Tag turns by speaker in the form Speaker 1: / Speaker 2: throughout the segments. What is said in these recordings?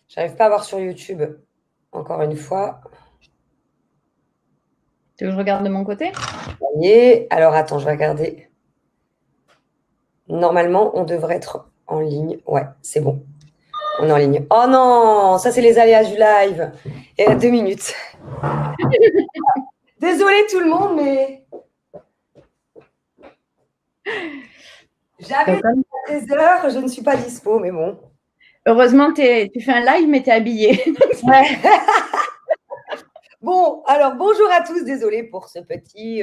Speaker 1: J'arrive pas à voir sur YouTube, encore une fois.
Speaker 2: Tu veux que je regarde de mon côté?
Speaker 1: Alors, attends, je vais regarder. Normalement, on devrait être en ligne. Ouais, c'est bon. On est en ligne. Oh non, ça, c'est les aléas du live. Et à 2 minutes. Désolée tout le monde, mais j'avais
Speaker 2: Donc,
Speaker 1: des heures, je ne suis pas dispo, mais bon.
Speaker 2: heureusement, tu fais un live, mais tu es habillée.
Speaker 1: Ouais. Bon, alors bonjour à tous, désolée pour ce petit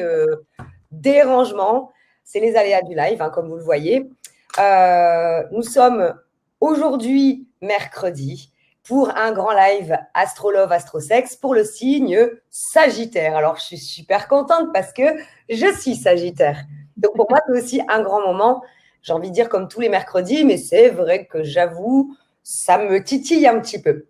Speaker 1: dérangement. C'est les aléas du live, hein, comme vous le voyez. Nous sommes aujourd'hui mercredi pour un grand live Astrolove Astrosex pour le signe Sagittaire. Alors, je suis super contente parce que je suis Sagittaire. Donc, pour moi, c'est aussi un grand moment. J'ai envie de dire comme tous les mercredis, mais c'est vrai que j'avoue, ça me titille un petit peu.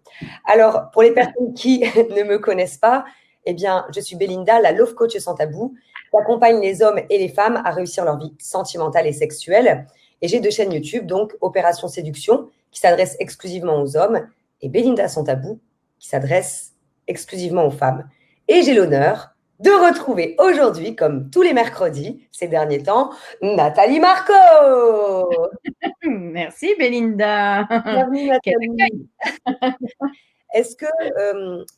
Speaker 1: Alors, pour les personnes qui ne me connaissent pas, eh bien, je suis Belinda, la Love Coach sans tabou, qui accompagne les hommes et les femmes à réussir leur vie sentimentale et sexuelle. Et j'ai 2 chaînes YouTube, donc Opération Séduction, qui s'adresse exclusivement aux hommes, et Belinda sans tabou, qui s'adresse exclusivement aux femmes. Et j'ai l'honneur de retrouver aujourd'hui, comme tous les mercredis ces derniers temps, Nathalie Marco.
Speaker 2: Merci, Belinda.
Speaker 1: Bienvenue,
Speaker 2: Quel
Speaker 1: Nathalie.
Speaker 2: accueil.
Speaker 1: Est-ce que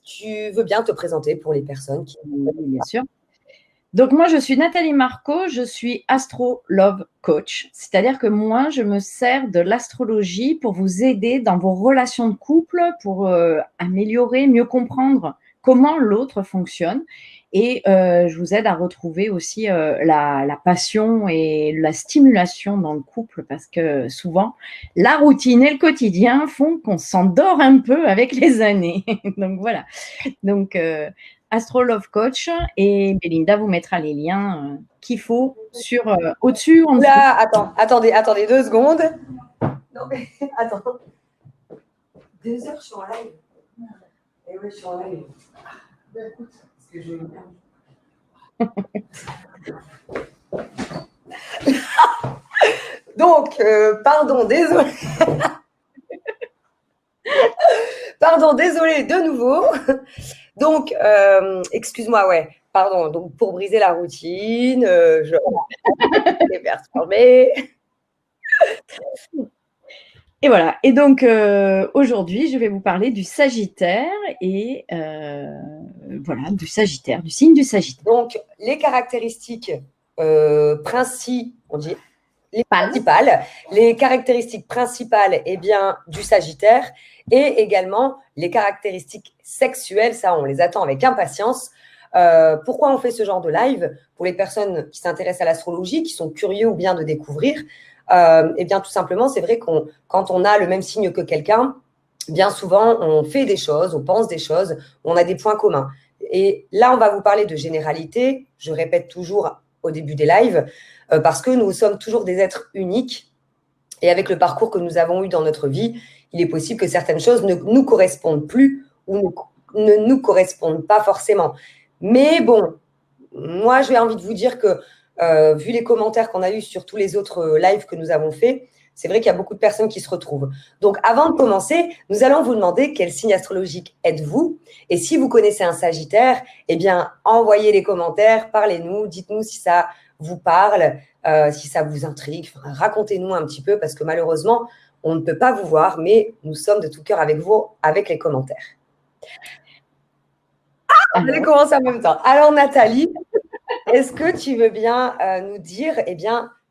Speaker 1: tu veux bien te présenter pour les personnes qui ne
Speaker 2: Oui,
Speaker 1: connaissent
Speaker 2: bien
Speaker 1: pas?
Speaker 2: sûr. Donc, moi, je suis Nathalie Marco, je suis Astro Love Coach. C'est-à-dire que moi, je me sers de l'astrologie pour vous aider dans vos relations de couple, pour améliorer, mieux comprendre comment l'autre fonctionne. Et je vous aide à retrouver aussi la passion et la stimulation dans le couple parce que souvent, la routine et le quotidien font qu'on s'endort un peu avec les années. Donc voilà. Donc, Astro Love Coach et Belinda vous mettra les liens qu'il faut sur au-dessus, en dessous.
Speaker 1: Oula, attendez 2 secondes. Non, mais attends. 2 heures, je suis en live. Et oui, je suis en live. Ben, écoute, parce que je vais me perdre. Donc, pardon, désolé. Pardon, désolé de nouveau. Donc, excuse-moi, ouais. Pardon. Donc, pour briser la routine, je vais perturber.
Speaker 2: Et voilà. Et donc, aujourd'hui, je vais vous parler du Sagittaire et voilà, du Sagittaire, du signe du Sagittaire.
Speaker 1: Donc, les caractéristiques on dit les
Speaker 2: Pâle.
Speaker 1: principales, les caractéristiques principales bien, du Sagittaire et également les caractéristiques sexuelles, ça on les attend avec impatience. Pourquoi on fait ce genre de live? Pour les personnes qui s'intéressent à l'astrologie, qui sont curieux ou bien de découvrir, bien tout simplement, c'est vrai quand on a le même signe que quelqu'un, bien souvent on fait des choses, on pense des choses, on a des points communs. Et là, on va vous parler de généralité. Je répète toujours au début des lives, parce que nous sommes toujours des êtres uniques. Et avec le parcours que nous avons eu dans notre vie, il est possible que certaines choses ne nous correspondent plus ou ne nous correspondent pas forcément. Mais bon, moi, j'ai envie de vous dire que, vu les commentaires qu'on a eus sur tous les autres lives que nous avons faits, c'est vrai qu'il y a beaucoup de personnes qui se retrouvent. Donc, avant de commencer, nous allons vous demander quel signe astrologique êtes-vous. Et si vous connaissez un Sagittaire, bien, envoyez les commentaires, parlez-nous, dites-nous si ça vous parle, si ça vous intrigue. Enfin, racontez-nous un petit peu parce que malheureusement, on ne peut pas vous voir, mais nous sommes de tout cœur avec vous, avec les commentaires. On allait commencer en même temps. Alors, Nathalie, est-ce que tu veux bien nous dire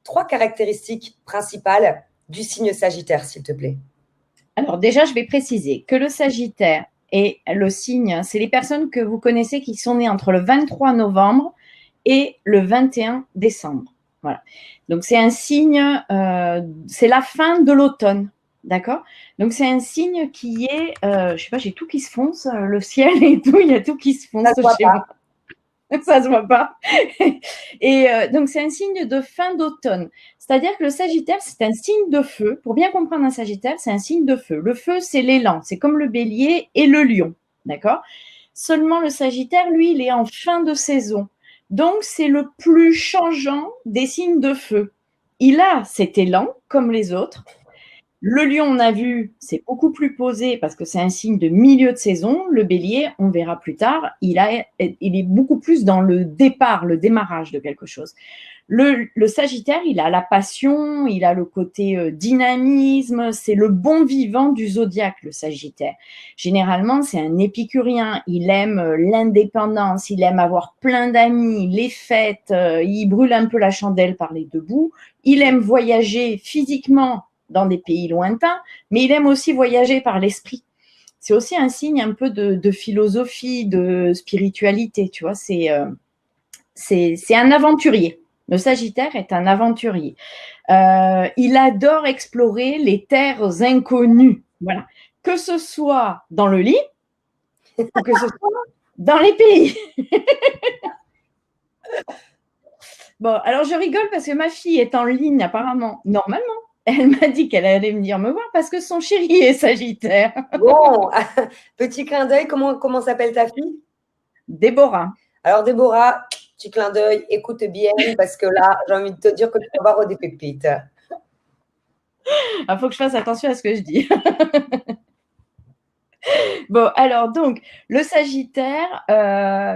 Speaker 1: 3 caractéristiques principales du signe Sagittaire, s'il te plaît?
Speaker 2: Alors déjà, je vais préciser que le Sagittaire et le signe, c'est les personnes que vous connaissez qui sont nées entre le 23 novembre et le 21 décembre. Voilà. Donc c'est un signe, c'est la fin de l'automne. D'accord. Donc c'est un signe qui est, je sais pas, j'ai tout qui se fonce, le ciel et tout, il y a tout qui se fonce chez moi. Ça se voit pas. Et donc, c'est un signe de fin d'automne. C'est-à-dire que le Sagittaire, c'est un signe de feu. Pour bien comprendre un Sagittaire, c'est un signe de feu. Le feu, c'est l'élan. C'est comme le bélier et le lion. D'accord? Seulement, le Sagittaire, lui, il est en fin de saison. Donc, c'est le plus changeant des signes de feu. Il a cet élan, comme les autres. Le lion, on a vu, c'est beaucoup plus posé parce que c'est un signe de milieu de saison. Le bélier, on verra plus tard, il est beaucoup plus dans le départ, le démarrage de quelque chose. Le Sagittaire, il a la passion, il a le côté dynamisme, c'est le bon vivant du zodiaque, le Sagittaire. Généralement, c'est un épicurien, il aime l'indépendance, il aime avoir plein d'amis, les fêtes, il brûle un peu la chandelle par les deux bouts, il aime voyager physiquement dans des pays lointains, mais il aime aussi voyager par l'esprit. C'est aussi un signe un peu de philosophie, de spiritualité, tu vois, c'est un aventurier. Le Sagittaire est un aventurier. Il adore explorer les terres inconnues. Voilà. Que ce soit dans le lit ou que ce soit dans les pays. Bon, alors je rigole parce que ma fille est en ligne apparemment, normalement. Elle m'a dit qu'elle allait venir me voir parce que son chéri est Sagittaire.
Speaker 1: Bon, petit clin d'œil, comment s'appelle ta fille?
Speaker 2: Déborah.
Speaker 1: Alors Déborah, petit clin d'œil, écoute bien parce que là, j'ai envie de te dire que tu vas avoir des pépites.
Speaker 2: Il faut que je fasse attention à ce que je dis. Bon, alors donc, le Sagittaire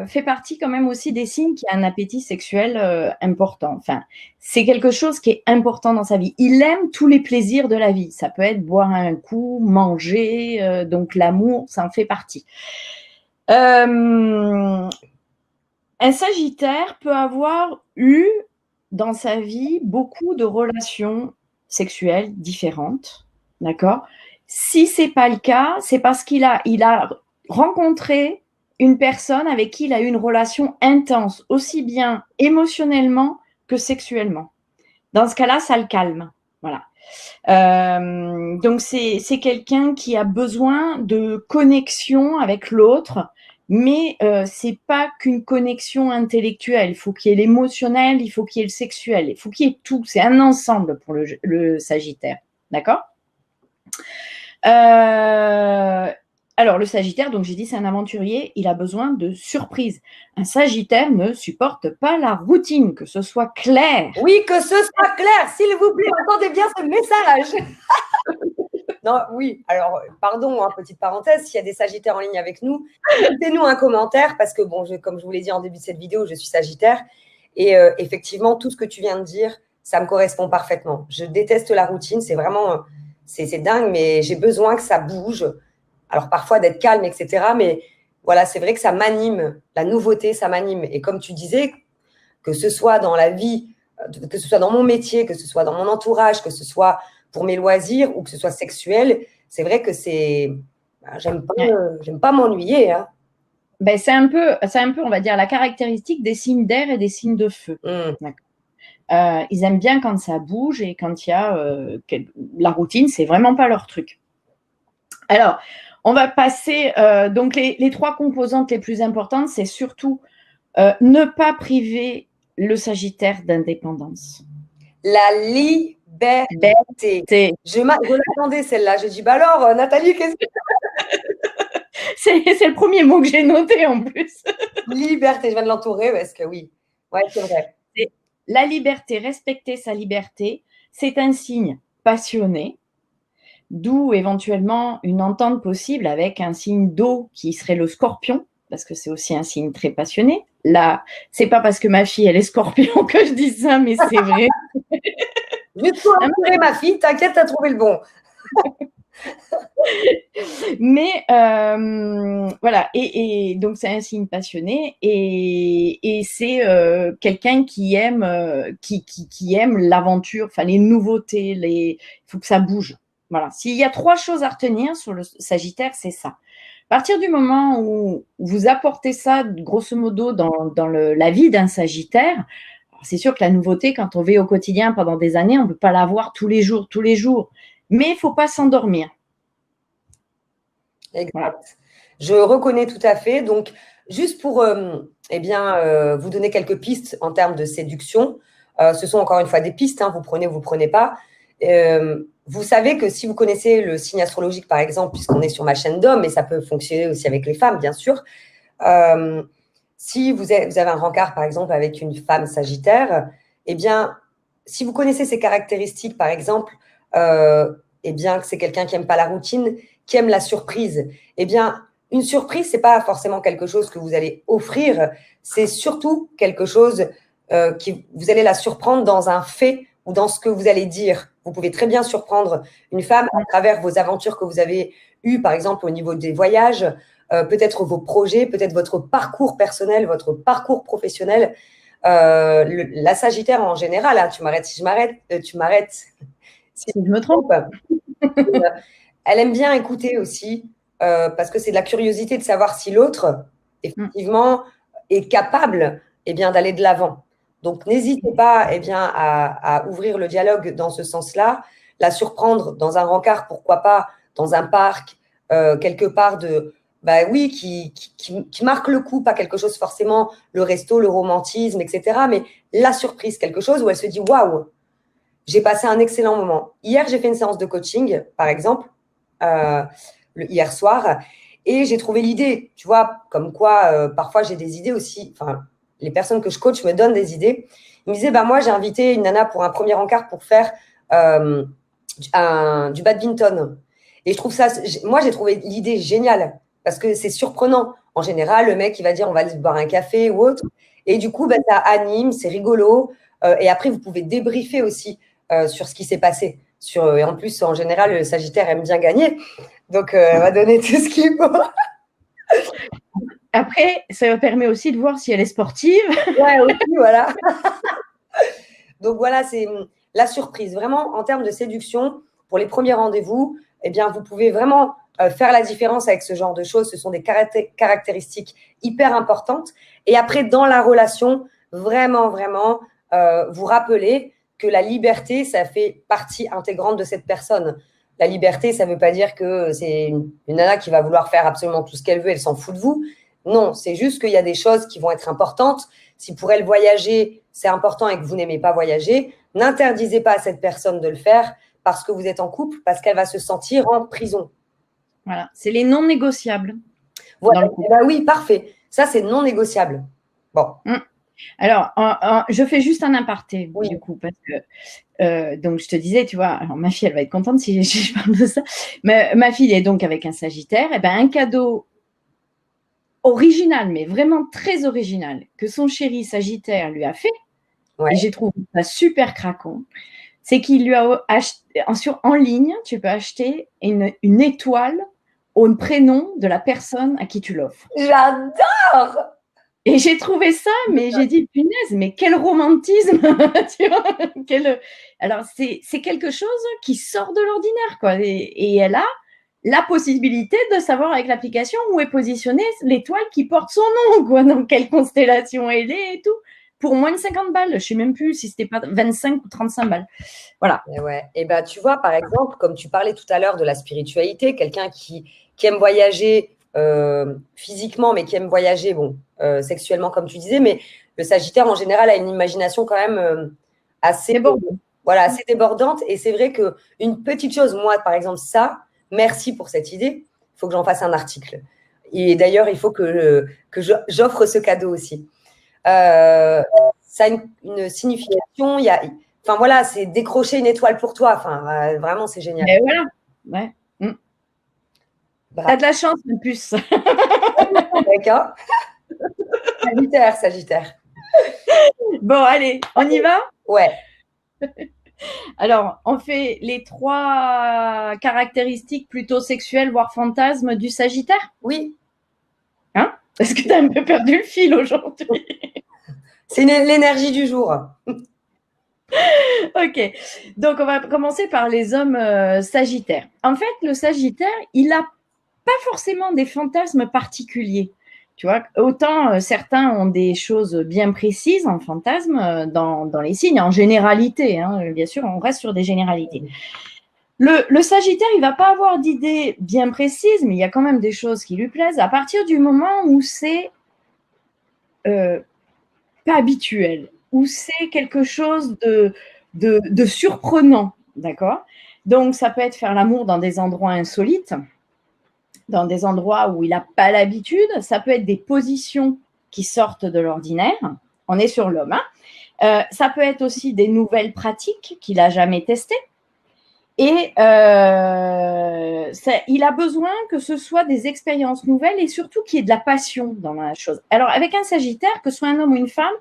Speaker 2: fait partie quand même aussi des signes qui a un appétit sexuel important. Enfin, c'est quelque chose qui est important dans sa vie. Il aime tous les plaisirs de la vie. Ça peut être boire un coup, manger, donc l'amour, ça en fait partie. Un Sagittaire peut avoir eu dans sa vie beaucoup de relations sexuelles différentes, d'accord? Si c'est pas le cas, c'est parce qu'il a rencontré une personne avec qui il a eu une relation intense, aussi bien émotionnellement que sexuellement. Dans ce cas-là, ça le calme. Voilà. Donc c'est quelqu'un qui a besoin de connexion avec l'autre, mais c'est pas qu'une connexion intellectuelle. Il faut qu'il y ait l'émotionnel, il faut qu'il y ait le sexuel, il faut qu'il y ait tout. C'est un ensemble pour le Sagittaire, d'accord? Alors, le Sagittaire, donc j'ai dit, c'est un aventurier, il a besoin de surprises. Un Sagittaire ne supporte pas la routine, que ce soit clair.
Speaker 1: Oui, que ce soit clair, s'il vous plaît, entendez bien ce message. Non, oui, alors, pardon, petite parenthèse, s'il y a des Sagittaires en ligne avec nous, mettez-nous un commentaire parce que, bon, comme je vous l'ai dit en début de cette vidéo, je suis Sagittaire et effectivement, tout ce que tu viens de dire, ça me correspond parfaitement. Je déteste la routine, c'est vraiment, c'est dingue, mais j'ai besoin que ça bouge. Alors, parfois, d'être calme, etc. Mais voilà, c'est vrai que ça m'anime. La nouveauté, ça m'anime. Et comme tu disais, que ce soit dans la vie, que ce soit dans mon métier, que ce soit dans mon entourage, que ce soit pour mes loisirs ou que ce soit sexuel, c'est vrai que c'est… J'aime pas m'ennuyer. Hein.
Speaker 2: Ben, c'est un peu, on va dire, la caractéristique des signes d'air et des signes de feu. Ils aiment bien quand ça bouge et quand il y a la routine, c'est vraiment pas leur truc. Alors, on va passer, donc les trois composantes les plus importantes, c'est surtout ne pas priver le Sagittaire d'indépendance.
Speaker 1: La liberté. Je l'attendais celle-là. J'ai dit, bah alors, Nathalie, qu'est-ce que
Speaker 2: c'est le premier mot que j'ai noté en plus.
Speaker 1: Liberté, je viens de l'entourer parce que oui. Ouais, c'est vrai.
Speaker 2: La liberté, respecter sa liberté, c'est un signe passionné, d'où éventuellement une entente possible avec un signe d'eau qui serait le Scorpion, parce que c'est aussi un signe très passionné. Là, c'est pas parce que ma fille elle est Scorpion que je dis ça, mais c'est vrai.
Speaker 1: Juste pour entourer ma fille, t'inquiète, t'as trouvé le bon.
Speaker 2: Mais voilà, et donc c'est un signe passionné et c'est quelqu'un qui aime qui aime l'aventure, enfin les nouveautés, il faut que ça bouge. Voilà, s'il y a trois choses à retenir sur le Sagittaire, c'est ça. À partir du moment où vous apportez ça, grosso modo, dans la vie d'un Sagittaire, c'est sûr que la nouveauté, quand on vit au quotidien pendant des années, on ne peut pas l'avoir tous les jours. Mais il ne faut pas s'endormir.
Speaker 1: Exact. Voilà. Je reconnais tout à fait. Donc, juste pour vous donner quelques pistes en termes de séduction, ce sont encore une fois des pistes, hein, vous prenez ou vous ne prenez pas. Vous savez que si vous connaissez le signe astrologique, par exemple, puisqu'on est sur ma chaîne d'hommes, et ça peut fonctionner aussi avec les femmes, bien sûr, si vous avez un rencard, par exemple, avec une femme Sagittaire, eh bien, si vous connaissez ses caractéristiques, par exemple, eh bien, que c'est quelqu'un qui n'aime pas la routine, qui aime la surprise. Eh bien, une surprise, ce n'est pas forcément quelque chose que vous allez offrir, c'est surtout quelque chose qui vous allez la surprendre dans un fait ou dans ce que vous allez dire. Vous pouvez très bien surprendre une femme à travers vos aventures que vous avez eues, par exemple, au niveau des voyages, peut-être vos projets, peut-être votre parcours personnel, votre parcours professionnel. La Sagittaire en général, hein, tu m'arrêtes si je m'arrête, tu m'arrêtes
Speaker 2: si je me trompe.
Speaker 1: Elle aime bien écouter aussi, parce que c'est de la curiosité de savoir si l'autre, effectivement, est capable bien, d'aller de l'avant. Donc, n'hésitez pas bien, à ouvrir le dialogue dans ce sens-là, la surprendre dans un rencard, pourquoi pas, dans un parc, quelque part oui, qui marque le coup, pas quelque chose forcément, le resto, le romantisme, etc., mais la surprise, quelque chose où elle se dit « Waouh, j'ai passé un excellent moment ». Hier, j'ai fait une séance de coaching, par exemple, hier soir, et j'ai trouvé l'idée, tu vois, comme quoi, parfois, j'ai des idées aussi, enfin, les personnes que je coach me donnent des idées. Ils me disaient, moi, j'ai invité une nana pour un premier encart pour faire du badminton. Et je trouve ça, moi, j'ai trouvé l'idée géniale parce que c'est surprenant. En général, le mec, il va dire, on va aller boire un café ou autre. Et du coup, ça anime, c'est rigolo. Et après, vous pouvez débriefer aussi sur ce qui s'est passé. Et en plus, en général, le Sagittaire aime bien gagner. Donc, elle va donner tout ce qu'il faut.
Speaker 2: Après, ça permet aussi de voir si elle est sportive.
Speaker 1: Ouais, aussi, voilà. Donc, voilà, c'est la surprise. Vraiment, en termes de séduction, pour les premiers rendez-vous, eh bien, vous pouvez vraiment faire la différence avec ce genre de choses. Ce sont des caractéristiques hyper importantes. Et après, dans la relation, vraiment, vraiment, vous rappelez que la liberté, ça fait partie intégrante de cette personne. La liberté, ça ne veut pas dire que c'est une nana qui va vouloir faire absolument tout ce qu'elle veut, elle s'en fout de vous. Non, c'est juste qu'il y a des choses qui vont être importantes. Si pour elle, voyager, c'est important et que vous n'aimez pas voyager, n'interdisez pas à cette personne de le faire parce que vous êtes en couple, parce qu'elle va se sentir en prison.
Speaker 2: Voilà, c'est les non négociables.
Speaker 1: Voilà. Oui, parfait. Ça, c'est non négociable. Bon.
Speaker 2: Alors, je fais juste un aparté, du coup, parce que, donc, je te disais, tu vois, alors ma fille, elle va être contente si je parle de ça. Mais ma fille est donc avec un Sagittaire, et ben un cadeau original, mais vraiment très original, que son chéri Sagittaire lui a fait, et j'ai trouvé ça super craquant, c'est qu'il lui a acheté, en ligne, tu peux acheter une étoile au prénom de la personne à qui tu l'offres.
Speaker 1: J'adore!
Speaker 2: Et j'ai trouvé ça, mais j'ai dit, punaise, mais quel romantisme, tu vois, alors, c'est quelque chose qui sort de l'ordinaire, quoi. Et elle a la possibilité de savoir avec l'application où est positionnée l'étoile qui porte son nom, quoi, dans quelle constellation elle est et tout, pour moins de 50 balles. Je ne sais même plus si c'était pas 25 ou 35 balles. Voilà.
Speaker 1: Et ben, tu vois, par exemple, comme tu parlais tout à l'heure de la spiritualité, quelqu'un qui aime voyager physiquement, mais qui aime voyager, sexuellement, comme tu disais, mais le Sagittaire, en général, a une imagination quand même assez débordante. Et c'est vrai qu'une petite chose, moi, par exemple, ça, merci pour cette idée, il faut que j'en fasse un article. Et d'ailleurs, il faut que j'offre ce cadeau aussi. Ça a une signification, enfin voilà, c'est décrocher une étoile pour toi. Enfin, vraiment, c'est génial.
Speaker 2: Mais voilà, ouais. T'as de la chance en plus.
Speaker 1: D'accord. Sagittaire.
Speaker 2: Bon, allez, on y va?
Speaker 1: Ouais.
Speaker 2: Alors, on fait les 3 caractéristiques plutôt sexuelles, voire fantasmes du Sagittaire?
Speaker 1: Oui.
Speaker 2: Hein? Est-ce que tu as un peu perdu le fil aujourd'hui?
Speaker 1: C'est l'énergie du jour.
Speaker 2: Ok. Donc, on va commencer par les hommes Sagittaires. En fait, le Sagittaire, il n'a pas forcément des fantasmes particuliers. Tu vois, autant certains ont des choses bien précises en fantasme dans les signes, en généralité, hein, bien sûr, on reste sur des généralités. Le Sagittaire, il ne va pas avoir d'idées bien précises, mais il y a quand même des choses qui lui plaisent à partir du moment où c'est pas habituel, où c'est quelque chose de surprenant, d'accord? Donc, ça peut être faire l'amour dans des endroits insolites, dans des endroits où il n'a pas l'habitude. Ça peut être des positions qui sortent de l'ordinaire. On est sur l'homme. Hein. Ça peut être aussi des nouvelles pratiques qu'il n'a jamais testées. Et il a besoin que ce soit des expériences nouvelles et surtout qu'il y ait de la passion dans la chose. Alors, avec un Sagittaire, que ce soit un homme ou une femme,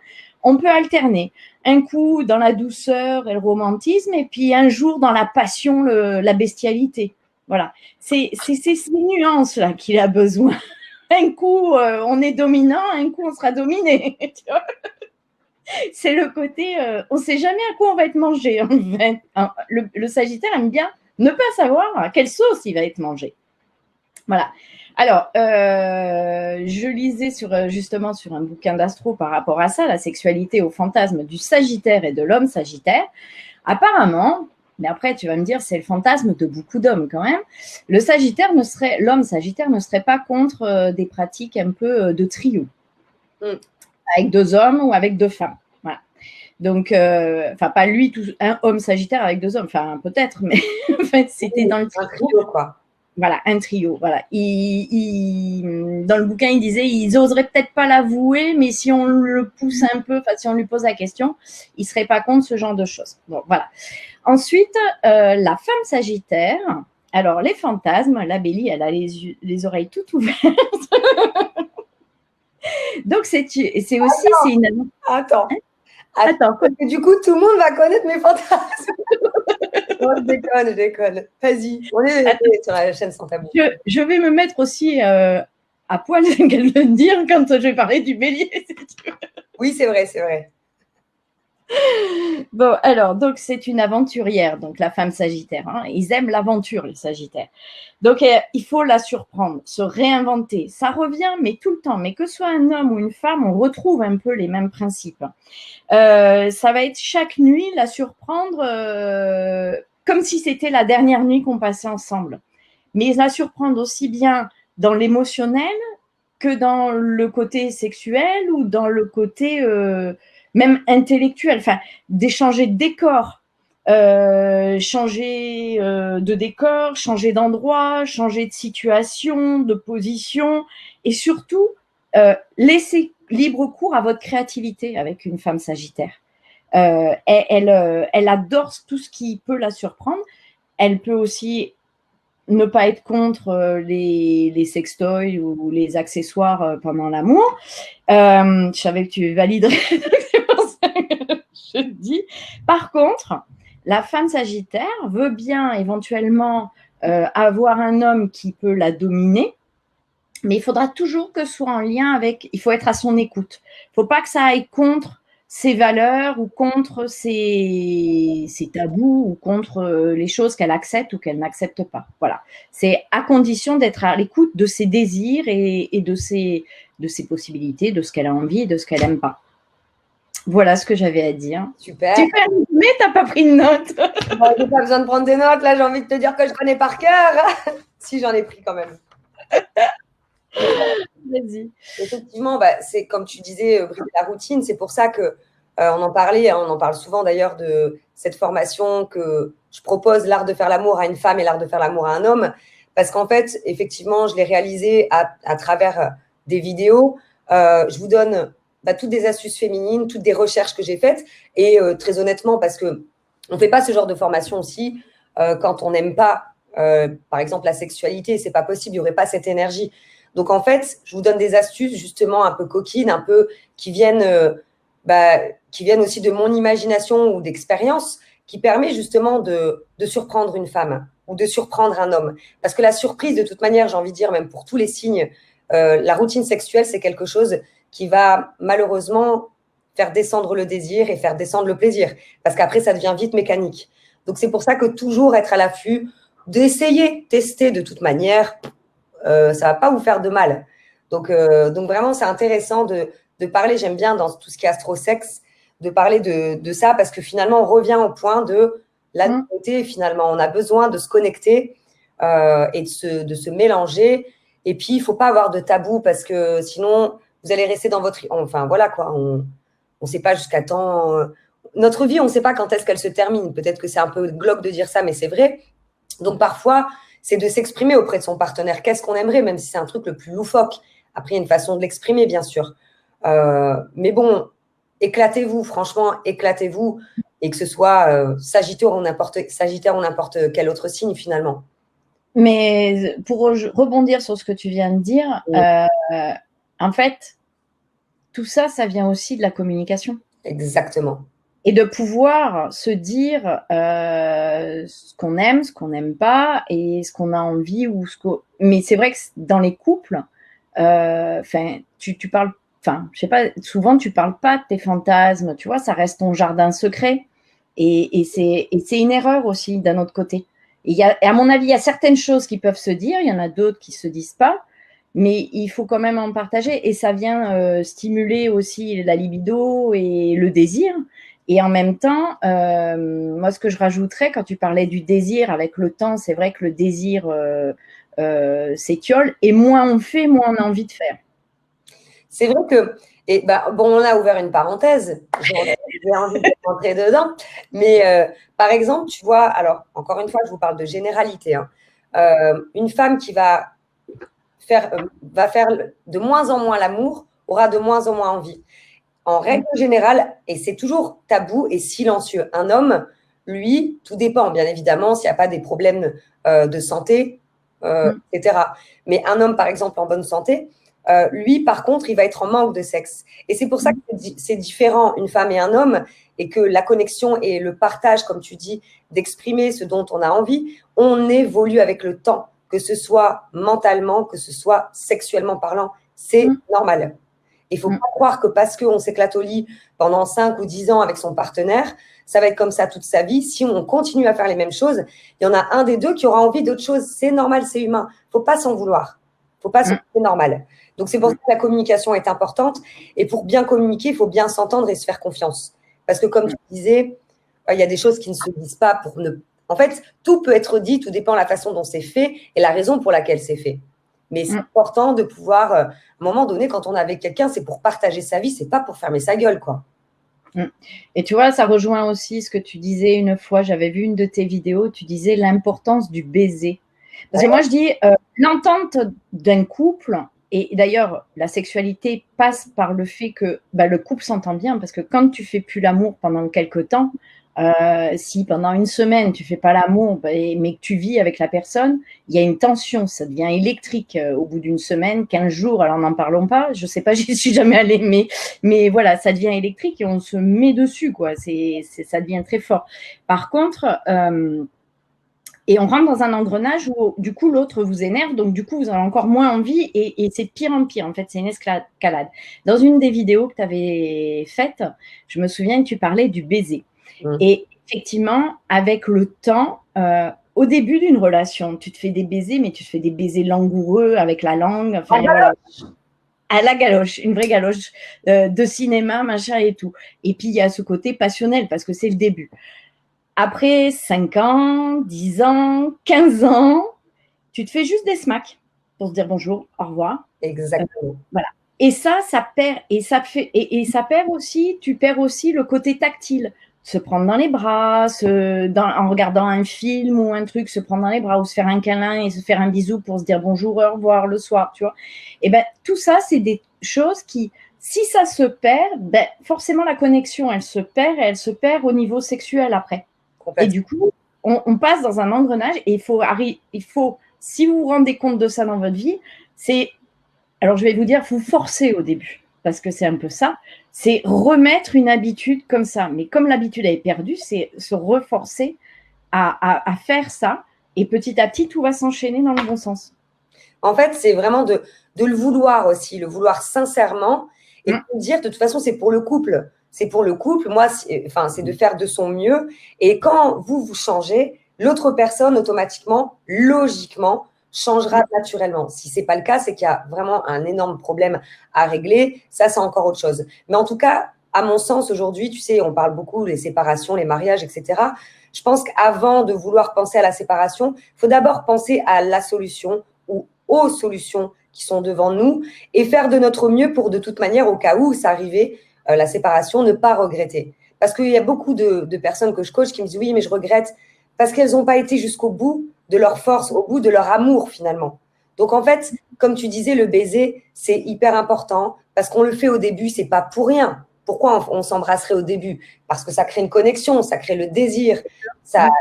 Speaker 2: on peut alterner. Un coup dans la douceur et le romantisme, et puis un jour dans la passion, la bestialité. Voilà. C'est ces nuances-là qu'il a besoin. Un coup, on est dominant, un coup, on sera dominé. Tu vois, c'est le côté, on ne sait jamais à quoi on va être mangé. En fait. Le Sagittaire aime bien ne pas savoir à quelle sauce il va être mangé. Voilà. Alors, je lisais justement sur un bouquin d'astro par rapport à ça, la sexualité au fantasme du Sagittaire et de l'homme Sagittaire. Apparemment, mais après tu vas me dire c'est le fantasme de beaucoup d'hommes quand même, l'homme Sagittaire ne serait pas contre des pratiques un peu de trio, avec 2 hommes ou avec 2 femmes. Voilà. Donc, enfin, pas lui, un homme Sagittaire avec 2 hommes, enfin, peut-être, mais en fait, c'était dans le
Speaker 1: trio, quoi.
Speaker 2: Voilà, un trio. Voilà. Dans le bouquin, il disait, ils oseraient peut-être pas l'avouer, mais si on le pousse un peu, si on lui pose la question, il serait pas contre ce genre de choses. Bon, voilà. Ensuite, la femme Sagittaire. Alors, les fantasmes, la Bélie, elle a les oreilles toutes ouvertes. Donc, c'est aussi...
Speaker 1: Attends. Du coup, tout le monde va connaître mes fantasmes. Non, je déconne. Vas-y, on est sur la chaîne Sans Tabou.
Speaker 2: Je vais me mettre aussi à poil, qu'elle veut dire, quand je vais parler du bélier.
Speaker 1: Oui, c'est vrai.
Speaker 2: Bon, alors, donc, c'est une aventurière, donc la femme Sagittaire. Hein. Ils aiment l'aventure, les Sagittaires. Donc, il faut la surprendre, se réinventer. Ça revient, mais tout le temps. Mais que ce soit un homme ou une femme, on retrouve un peu les mêmes principes. Ça va être chaque nuit la surprendre comme si c'était la dernière nuit qu'on passait ensemble. Mais la surprendre aussi bien dans l'émotionnel que dans le côté sexuel ou dans le côté même intellectuel, enfin, d'échanger de décor, changer de décor, changer d'endroit, changer de situation, de position, et surtout laisser libre cours à votre créativité avec une femme Sagittaire. Elle adore tout ce qui peut la surprendre. Elle peut aussi ne pas être contre les sextoys ou les accessoires pendant l'amour. Je savais que tu validerais, c'est pour ça que je te dis. Par contre, la femme Sagittaire veut bien éventuellement avoir un homme qui peut la dominer, mais il faudra toujours que ce soit en lien avec, il faut être à son écoute. Il ne faut pas que ça aille contre ses valeurs ou contre ses tabous ou contre les choses qu'elle accepte ou qu'elle n'accepte pas. Voilà. C'est à condition d'être à l'écoute de ses désirs et de ses possibilités, de ce qu'elle a envie et de ce qu'elle n'aime pas. Voilà ce que j'avais à dire.
Speaker 1: Super.
Speaker 2: Tu fais un résumé, tu n'as pas pris de notes.
Speaker 1: Bon, j'ai pas besoin de prendre des notes. Là, j'ai envie de te dire que je connais par cœur. Si, j'en ai pris quand même.
Speaker 2: Vas-y.
Speaker 1: Effectivement, c'est comme tu disais, briser la routine. C'est pour ça que on en parlait, on en parle souvent d'ailleurs de cette formation que je propose, l'art de faire l'amour à une femme et l'art de faire l'amour à un homme. Parce qu'en fait, effectivement, je l'ai réalisé à travers des vidéos. Je vous donne toutes des astuces féminines, toutes des recherches que j'ai faites. Et très honnêtement, parce qu'on ne fait pas ce genre de formation aussi quand on n'aime pas, par exemple, la sexualité. Ce n'est pas possible, il n'y aurait pas cette énergie. Donc, en fait, je vous donne des astuces justement un peu coquines, un peu qui viennent aussi de mon imagination ou d'expérience, qui permet justement de surprendre une femme ou de surprendre un homme. Parce que la surprise, de toute manière, j'ai envie de dire, même pour tous les signes, la routine sexuelle, c'est quelque chose qui va malheureusement faire descendre le désir et faire descendre le plaisir. Parce qu'après, ça devient vite mécanique. Donc, c'est pour ça que toujours être à l'affût, d'essayer, tester de toute manière, ça ne va pas vous faire de mal. Donc vraiment, c'est intéressant de parler, j'aime bien dans tout ce qui est astro-sexe, de parler de ça parce que finalement, on revient au point de la nouveauté. Finalement, on a besoin de se connecter et de se mélanger. Et puis, il ne faut pas avoir de tabou parce que sinon, vous allez rester dans votre… Enfin, voilà quoi, on ne sait pas jusqu'à temps… Notre vie, on ne sait pas quand est-ce qu'elle se termine. Peut-être que c'est un peu glauque de dire ça, mais c'est vrai. Donc, parfois, c'est de s'exprimer auprès de son partenaire. Qu'est-ce qu'on aimerait, même si c'est un truc le plus loufoque. Après, il y a une façon de l'exprimer, bien sûr. Mais bon, éclatez-vous, franchement, éclatez-vous. et que ce soit Sagittaire ou n'importe quel autre signe finalement.
Speaker 2: Mais pour rebondir sur ce que tu viens de dire, en fait, tout ça, ça vient aussi de la communication.
Speaker 1: Exactement.
Speaker 2: Et de pouvoir se dire ce qu'on aime, ce qu'on n'aime pas, et ce qu'on a envie ou ce qu'on. Mais c'est vrai que dans les couples, tu parles. Enfin, je sais pas. Souvent, tu parles pas de tes fantasmes. Tu vois, ça reste ton jardin secret. Et c'est une erreur aussi d'un autre côté. Et à mon avis, il y a certaines choses qui peuvent se dire. Il y en a d'autres qui se disent pas. Mais il faut quand même en partager. Et ça vient stimuler aussi la libido et le désir. Et en même temps, moi, ce que je rajouterais, quand tu parlais du désir avec le temps, c'est vrai que le désir s'étiole. Et moins on fait, moins on a envie de faire.
Speaker 1: C'est vrai que, bon, on a ouvert une parenthèse, j'ai envie de rentrer dedans, mais par exemple, tu vois, alors encore une fois, je vous parle de généralité, hein. Une femme qui va faire de moins en moins l'amour aura de moins en moins envie. En règle générale, et c'est toujours tabou et silencieux, un homme, lui, tout dépend, bien évidemment, s'il n'y a pas des problèmes de santé, etc. Mais un homme, par exemple, en bonne santé, lui, par contre, il va être en manque de sexe. Et c'est pour ça que c'est différent, une femme et un homme, et que la connexion et le partage, comme tu dis, d'exprimer ce dont on a envie, on évolue avec le temps, que ce soit mentalement, que ce soit sexuellement parlant. C'est normal. Il ne faut pas croire que parce qu'on s'éclate au lit pendant 5 ou 10 ans avec son partenaire, ça va être comme ça toute sa vie. Si on continue à faire les mêmes choses, il y en a un des deux qui aura envie d'autre chose. C'est normal, c'est humain. Il ne faut pas s'en vouloir. C'est normal. Donc, c'est pour ça que la communication est importante. Et pour bien communiquer, il faut bien s'entendre et se faire confiance. Parce que, comme tu disais, il y a des choses qui ne se disent pas pour ne. En fait, tout peut être dit, tout dépend de la façon dont c'est fait et la raison pour laquelle c'est fait. Mais c'est important de pouvoir, à un moment donné, quand on est avec quelqu'un, c'est pour partager sa vie, c'est pas pour fermer sa gueule, quoi.
Speaker 2: Et tu vois, ça rejoint aussi ce que tu disais une fois, j'avais vu une de tes vidéos, tu disais l'importance du baiser. Parce que moi, je dis, l'entente d'un couple, et d'ailleurs, la sexualité passe par le fait que le couple s'entend bien, parce que quand tu fais plus l'amour pendant quelques temps, si pendant une semaine tu fais pas l'amour, mais que tu vis avec la personne, il y a une tension, ça devient électrique au bout d'une semaine, 15 jours, alors n'en parlons pas, je sais pas, j'y suis jamais allée, mais voilà, ça devient électrique et on se met dessus, quoi. Ça devient très fort. Par contre, et on rentre dans un engrenage où, du coup, l'autre vous énerve, donc du coup, vous avez encore moins envie et c'est de pire en pire. En fait, c'est une escalade. Dans une des vidéos que tu avais faites, je me souviens que tu parlais du baiser. Et effectivement, avec le temps, au début d'une relation, tu te fais des baisers, mais tu te fais des baisers langoureux avec la langue. Enfin, voilà. À la galoche, une vraie galoche de cinéma, machin et tout. Et puis, il y a ce côté passionnel parce que c'est le début. Après 5 ans, 10 ans, 15 ans, tu te fais juste des smacks pour se dire bonjour, au revoir.
Speaker 1: Exactement.
Speaker 2: Voilà. Et ça perd. Et ça perd aussi, tu perds aussi le côté tactile. Se prendre dans les bras, en regardant un film ou un truc, se prendre dans les bras ou se faire un câlin et se faire un bisou pour se dire bonjour, au revoir le soir, tu vois. Et ben tout ça, c'est des choses qui, si ça se perd, forcément la connexion, elle se perd et elle se perd au niveau sexuel après. Et du coup, on passe dans un engrenage et il faut, si vous vous rendez compte de ça dans votre vie, alors je vais vous dire, vous forcez au début, parce que c'est un peu ça, c'est remettre une habitude comme ça. Mais comme l'habitude est perdue, c'est se reforcer à faire ça, et petit à petit, tout va s'enchaîner dans le bon sens.
Speaker 1: En fait, c'est vraiment de le vouloir aussi, le vouloir sincèrement, et de dire, de toute façon, c'est pour le couple. C'est pour le couple, moi, c'est de faire de son mieux. Et quand vous changez, l'autre personne, automatiquement, logiquement, changera naturellement. Si ce n'est pas le cas, c'est qu'il y a vraiment un énorme problème à régler. Ça, c'est encore autre chose. Mais en tout cas, à mon sens, aujourd'hui, tu sais, on parle beaucoup des séparations, les mariages, etc. Je pense qu'avant de vouloir penser à la séparation, il faut d'abord penser à la solution ou aux solutions qui sont devant nous et faire de notre mieux pour, de toute manière, au cas où ça arrivait, la séparation, ne pas regretter. Parce qu'il y a beaucoup de personnes que je coach qui me disent « oui, mais je regrette » parce qu'elles n'ont pas été jusqu'au bout de leur force, au bout de leur amour, finalement. Donc, en fait, comme tu disais, le baiser, c'est hyper important parce qu'on le fait au début, c'est pas pour rien. pourquoi on s'embrasserait au début? Parce que ça crée une connexion, ça crée le désir, ça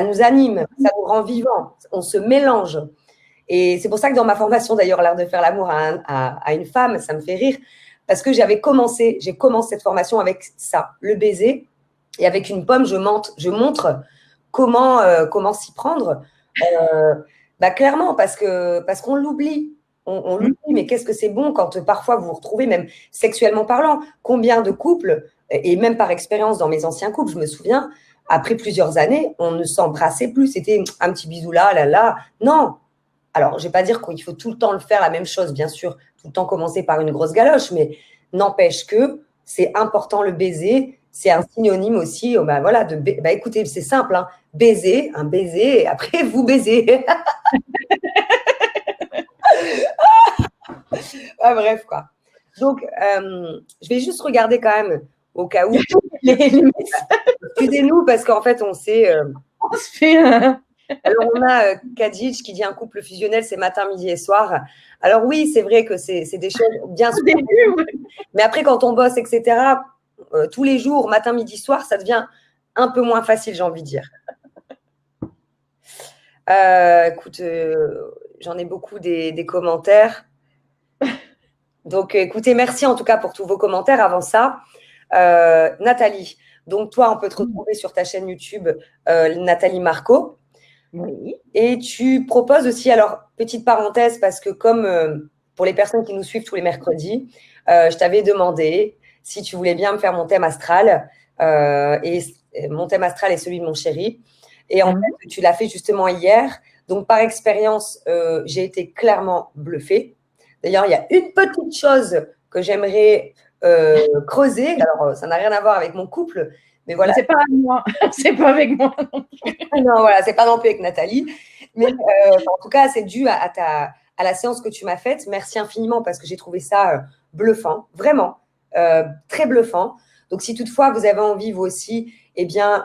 Speaker 1: nous anime, ça nous rend vivants, on se mélange. Et c'est pour ça que dans ma formation, d'ailleurs, l'art de faire l'amour à une femme, ça me fait rire, parce que j'ai commencé cette formation avec ça, le baiser, et avec une pomme, je montre comment s'y prendre. Clairement, parce qu'on l'oublie. On l'oublie, mais qu'est-ce que c'est bon quand parfois vous vous retrouvez, même sexuellement parlant. Combien de couples, et même par expérience dans mes anciens couples, je me souviens, après plusieurs années, on ne s'embrassait plus. C'était un petit bisou là, là, là. Non. Alors, je ne vais pas dire qu'il faut tout le temps le faire la même chose, bien sûr, tout le temps commencer par une grosse galoche, mais n'empêche que c'est important le baiser. C'est un synonyme aussi, voilà, écoutez, c'est simple, hein, baiser, un baiser, et après vous baisez. Bref, quoi. Donc, je vais juste regarder quand même, au cas où. Excusez-nous, parce qu'en fait, on s'est…
Speaker 2: On se fait…
Speaker 1: Alors, on a Kadij qui dit un couple fusionnel, c'est matin, midi et soir. Alors oui, c'est vrai que c'est des choses bien sûr. Mais après, quand on bosse, etc., tous les jours, matin, midi, soir, ça devient un peu moins facile, j'ai envie de dire. Écoute, j'en ai beaucoup des commentaires. Donc, écoutez, merci en tout cas pour tous vos commentaires. Avant ça, Nathalie, donc toi, on peut te retrouver sur ta chaîne YouTube, Nathalie Marco.
Speaker 2: Oui.
Speaker 1: Et tu proposes aussi, alors, petite parenthèse, parce que comme pour les personnes qui nous suivent tous les mercredis, je t'avais demandé si tu voulais bien me faire mon thème astral. Et mon thème astral est celui de mon chéri. Et en fait, tu l'as fait justement hier. Donc, par expérience, j'ai été clairement bluffée. D'ailleurs, il y a une petite chose que j'aimerais creuser. Alors, ça n'a rien à voir avec mon couple, mais voilà.
Speaker 2: C'est pas avec moi. C'est pas avec moi non plus.
Speaker 1: Non, voilà, c'est pas non plus avec Nathalie. Mais en tout cas, c'est dû à la séance que tu m'as faite. Merci infiniment parce que j'ai trouvé ça bluffant, vraiment très bluffant. Donc, si toutefois vous avez envie, vous aussi, eh bien,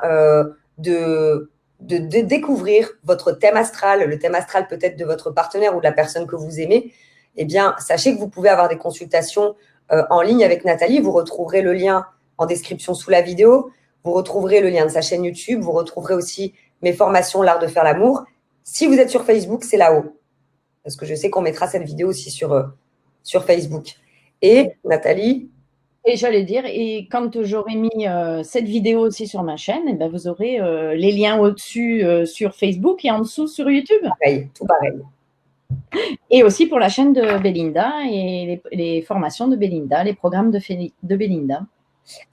Speaker 1: de découvrir votre thème astral, le thème astral peut-être de votre partenaire ou de la personne que vous aimez, eh bien, sachez que vous pouvez avoir des consultations en ligne avec Nathalie. Vous retrouverez le lien en description sous la vidéo. Vous retrouverez le lien de sa chaîne YouTube. Vous retrouverez aussi mes formations, l'art de faire l'amour. Si vous êtes sur Facebook, c'est là-haut. Parce que je sais qu'on mettra cette vidéo aussi sur Facebook. Et Nathalie.
Speaker 2: Et j'allais dire, et quand j'aurai mis cette vidéo aussi sur ma chaîne, eh ben vous aurez les liens au-dessus sur Facebook et en dessous sur YouTube.
Speaker 1: Pareil, tout pareil.
Speaker 2: Et aussi pour la chaîne de Belinda et les formations de Belinda, les programmes de Belinda.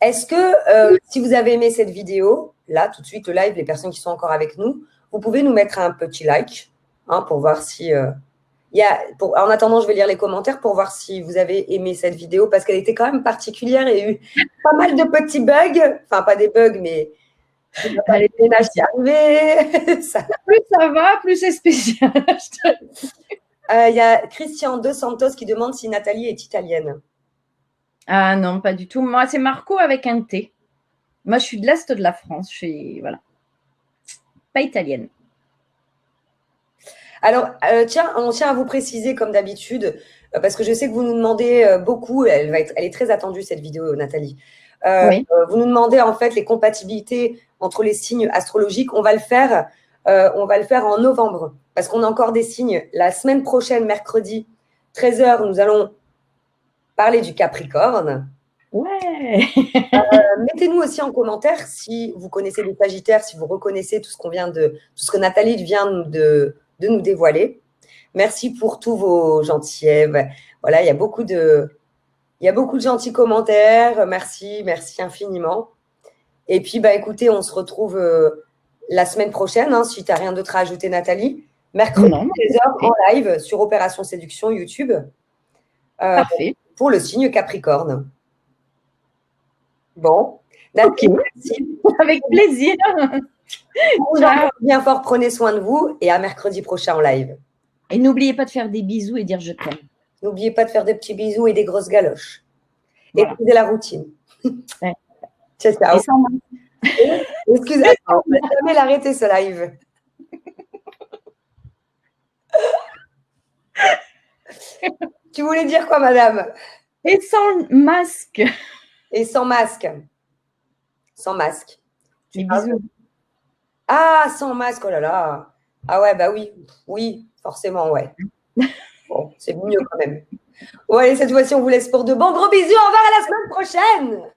Speaker 1: Est-ce que si vous avez aimé cette vidéo, là, tout de suite, le live, les personnes qui sont encore avec nous, vous pouvez nous mettre un petit like pour voir si… en attendant, je vais lire les commentaires pour voir si vous avez aimé cette vidéo parce qu'elle était quand même particulière et il y a eu pas mal de petits bugs. Enfin, pas des bugs, mais
Speaker 2: les ménages qui
Speaker 1: arrivaient.
Speaker 2: Plus ça va, plus c'est spécial.
Speaker 1: Il y a Christian De Santos qui demande si Nathalie est italienne.
Speaker 2: Ah non, pas du tout. Moi, c'est Marco avec un T. Moi, je suis de l'Est de la France. Je suis, voilà, pas italienne.
Speaker 1: Alors, on tient à vous préciser, comme d'habitude, parce que je sais que vous nous demandez beaucoup, elle est très attendue, cette vidéo, Nathalie.
Speaker 2: Oui.
Speaker 1: Vous nous demandez, en fait, les compatibilités entre les signes astrologiques. On va le faire en novembre, parce qu'on a encore des signes. La semaine prochaine, mercredi, 13h, nous allons parler du Capricorne.
Speaker 2: Ouais.
Speaker 1: Mettez-nous aussi en commentaire si vous connaissez les Sagittaires, si vous reconnaissez tout ce que Nathalie vient de nous dévoiler. Merci pour tous vos gentillets. Voilà, il y a beaucoup de gentils commentaires. Merci infiniment. Et puis, écoutez, on se retrouve la semaine prochaine, si tu n'as rien d'autre à ajouter, Nathalie. Mercredi, 16h en live sur Opération Séduction YouTube.
Speaker 2: Parfait.
Speaker 1: Pour le signe Capricorne. Bon.
Speaker 2: Nathalie, merci. Avec plaisir.
Speaker 1: Bien fort, prenez soin de vous et à mercredi prochain en live.
Speaker 2: Et n'oubliez pas de faire des bisous et dire je t'aime.
Speaker 1: N'oubliez pas de faire des petits bisous et des grosses galoches. Voilà. Et de la routine.
Speaker 2: Ouais.
Speaker 1: Ciao, ciao. Excusez-moi, on va jamais l'arrêter ce live. Tu voulais dire quoi, madame?
Speaker 2: Et sans masque.
Speaker 1: Et sans masque. Sans masque.
Speaker 2: Des bisous.
Speaker 1: Ah, sans masque, oh là là. Ah ouais, bah oui. Oui, forcément, ouais. Bon, c'est mieux quand même. Bon, allez, cette fois-ci, on vous laisse pour de bons gros bisous. Au revoir à la semaine prochaine.